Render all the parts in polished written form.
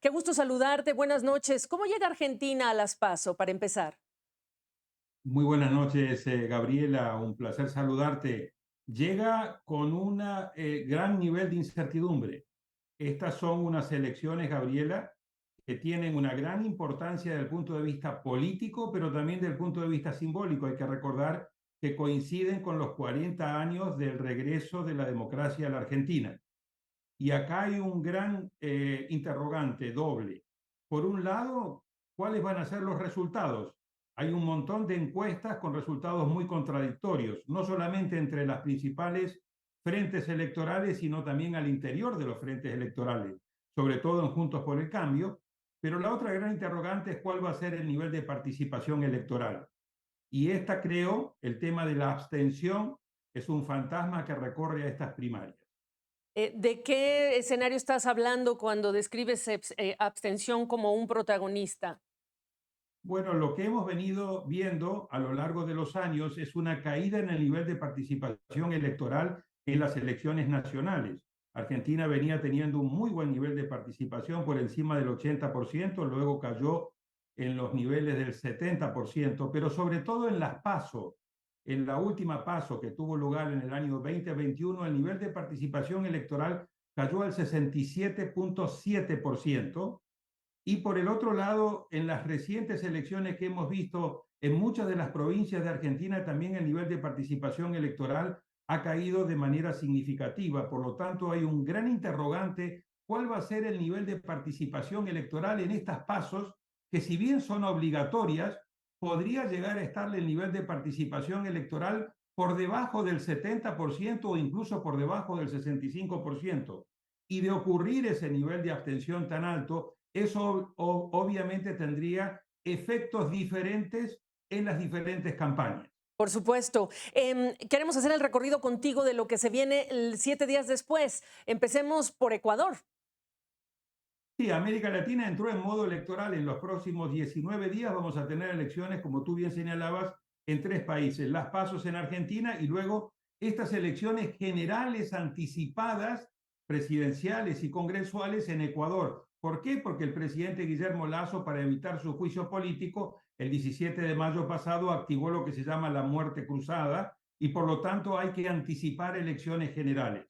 Qué gusto saludarte, buenas noches. ¿Cómo llega Argentina a las PASO para empezar? Muy buenas noches, Gabriela. Un placer saludarte. Llega con un gran nivel de incertidumbre. Estas son unas elecciones, Gabriela, que tienen una gran importancia desde el punto de vista político, pero también desde el punto de vista simbólico. Hay que recordar que coinciden con los 40 años del regreso de la democracia a la Argentina. Y acá hay un gran interrogante doble. Por un lado, ¿cuáles van a ser los resultados? Hay un montón de encuestas con resultados muy contradictorios, no solamente entre las principales frentes electorales, sino también al interior de los frentes electorales, sobre todo en Juntos por el Cambio. Pero la otra gran interrogante es cuál va a ser el nivel de participación electoral. Y esta, creo, el tema de la abstención es un fantasma que recorre a estas primarias. ¿De qué escenario estás hablando cuando describes abstención como un protagonista? Bueno, lo que hemos venido viendo a lo largo de los años es una caída en el nivel de participación electoral en las elecciones nacionales. Argentina venía teniendo un muy buen nivel de participación por encima del 80%, luego cayó en los niveles del 70%, pero sobre todo en las PASO. En la última PASO que tuvo lugar en el año 2021, el nivel de participación electoral cayó al 67.7%. Y por el otro lado, en las recientes elecciones que hemos visto en muchas de las provincias de Argentina, también el nivel de participación electoral ha caído de manera significativa. Por lo tanto, hay un gran interrogante: ¿cuál va a ser el nivel de participación electoral en estas pasos que, si bien son obligatorias, podría llegar a estarle el nivel de participación electoral por debajo del 70% o incluso por debajo del 65%? Y de ocurrir ese nivel de abstención tan alto, eso obviamente tendría efectos diferentes en las diferentes campañas. Por supuesto. Queremos hacer el recorrido contigo de lo que se viene 7 días después. Empecemos por Ecuador. Sí, América Latina entró en modo electoral. En los próximos 19 días vamos a tener elecciones, como tú bien señalabas, en tres países: las PASOs en Argentina y luego estas elecciones generales anticipadas, presidenciales y congresuales en Ecuador. ¿Por qué? Porque el presidente Guillermo Lasso, para evitar su juicio político, el 17 de mayo pasado activó lo que se llama la muerte cruzada, y por lo tanto hay que anticipar elecciones generales.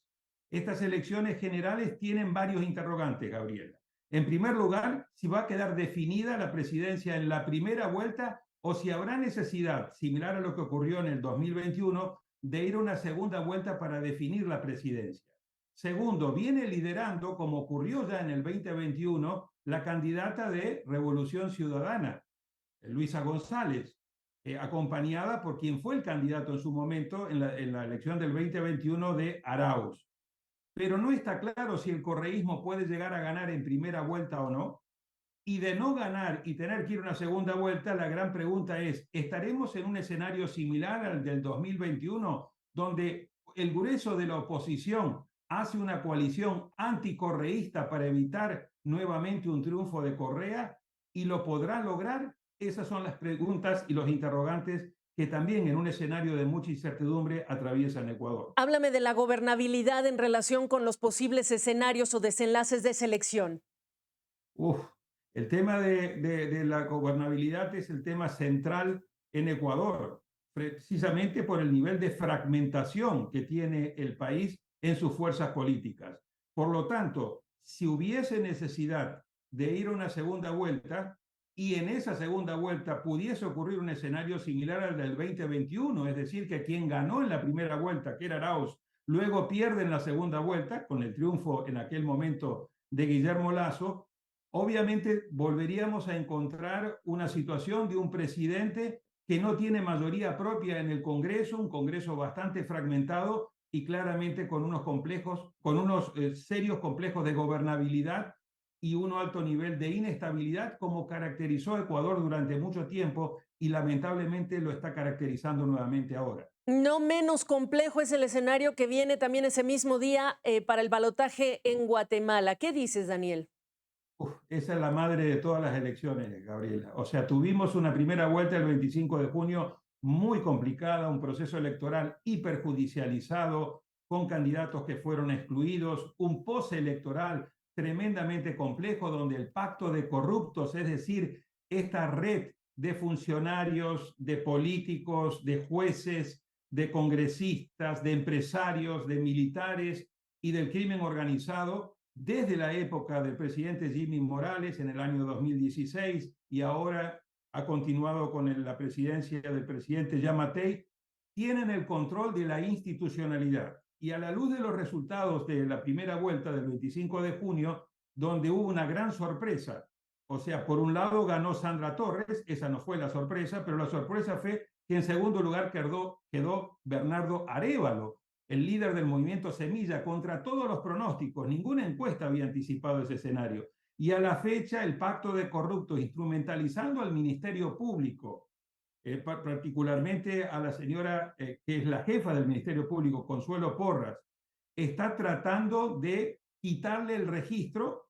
Estas elecciones generales tienen varios interrogantes, Gabriela. En primer lugar, si va a quedar definida la presidencia en la primera vuelta o si habrá necesidad, similar a lo que ocurrió en el 2021, de ir a una segunda vuelta para definir la presidencia. Segundo, viene liderando, como ocurrió ya en el 2021, la candidata de Revolución Ciudadana, Luisa González, acompañada por quien fue el candidato en su momento en la elección del 2021 de Arauz. Pero no está claro si el correísmo puede llegar a ganar en primera vuelta o no. Y de no ganar y tener que ir a una segunda vuelta, la gran pregunta es: ¿estaremos en un escenario similar al del 2021, donde el grueso de la oposición hace una coalición anticorreísta para evitar nuevamente un triunfo de Correa? ¿Y lo podrá lograr? Esas son las preguntas y los interrogantes que también, en un escenario de mucha incertidumbre, atraviesan Ecuador. Háblame de la gobernabilidad en relación con los posibles escenarios o desenlaces de esa elección. Uf, el tema de la gobernabilidad es el tema central en Ecuador, precisamente por el nivel de fragmentación que tiene el país en sus fuerzas políticas. Por lo tanto, si hubiese necesidad de ir a una segunda vuelta y en esa segunda vuelta pudiese ocurrir un escenario similar al del 2021, es decir, que quien ganó en la primera vuelta, que era Arauz, luego pierde en la segunda vuelta con el triunfo en aquel momento de Guillermo Lasso, obviamente volveríamos a encontrar una situación de un presidente que no tiene mayoría propia en el Congreso, un Congreso bastante fragmentado y claramente con unos complejos, con unos serios complejos de gobernabilidad y un alto nivel de inestabilidad, como caracterizó a Ecuador durante mucho tiempo y lamentablemente lo está caracterizando nuevamente ahora. No menos complejo es el escenario que viene también ese mismo día para el balotaje en Guatemala. ¿Qué dices, Daniel? Uf, esa es la madre de todas las elecciones, Gabriela. O sea, tuvimos una primera vuelta el 25 de junio muy complicada, un proceso electoral hiperjudicializado, con candidatos que fueron excluidos, un postelectoral tremendamente complejo, donde el pacto de corruptos, es decir, esta red de funcionarios, de políticos, de jueces, de congresistas, de empresarios, de militares y del crimen organizado, desde la época del presidente Jimmy Morales en el año 2016 y ahora ha continuado con la presidencia del presidente Yamatei, tienen el control de la institucionalidad. Y a la luz de los resultados de la primera vuelta del 25 de junio, donde hubo una gran sorpresa, o sea, por un lado ganó Sandra Torres, esa no fue la sorpresa, pero la sorpresa fue que en segundo lugar quedó Bernardo Arévalo, el líder del movimiento Semilla, contra todos los pronósticos. Ninguna encuesta había anticipado ese escenario. Y a la fecha, el pacto de corruptos, instrumentalizando al Ministerio Público, particularmente a la señora que es la jefa del Ministerio Público, Consuelo Porras, está tratando de quitarle el registro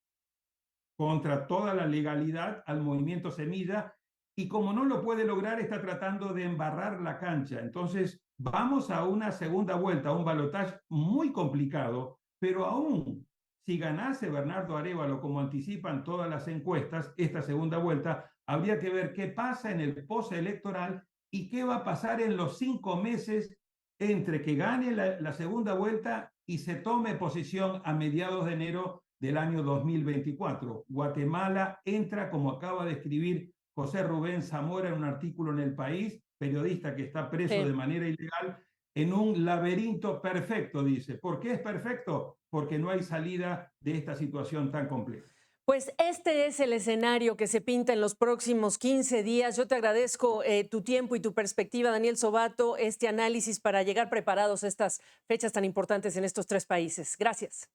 contra toda la legalidad al movimiento Semilla y como no lo puede lograr está tratando de embarrar la cancha. Entonces vamos a una segunda vuelta, a un balotaje muy complicado, pero aún si ganase Bernardo Arévalo como anticipan todas las encuestas, esta segunda vuelta, habría que ver qué pasa en el postelectoral y qué va a pasar en los 5 meses entre que gane la segunda vuelta y se tome posición a mediados de enero del año 2024. Guatemala entra, como acaba de escribir José Rubén Zamora en un artículo en El País, periodista que está preso de manera ilegal, en un laberinto perfecto, dice. ¿Por qué es perfecto? Porque no hay salida de esta situación tan compleja. Pues este es el escenario que se pinta en los próximos 15 días. Yo te agradezco tu tiempo y tu perspectiva, Daniel Sobato, este análisis para llegar preparados a estas fechas tan importantes en estos tres países. Gracias.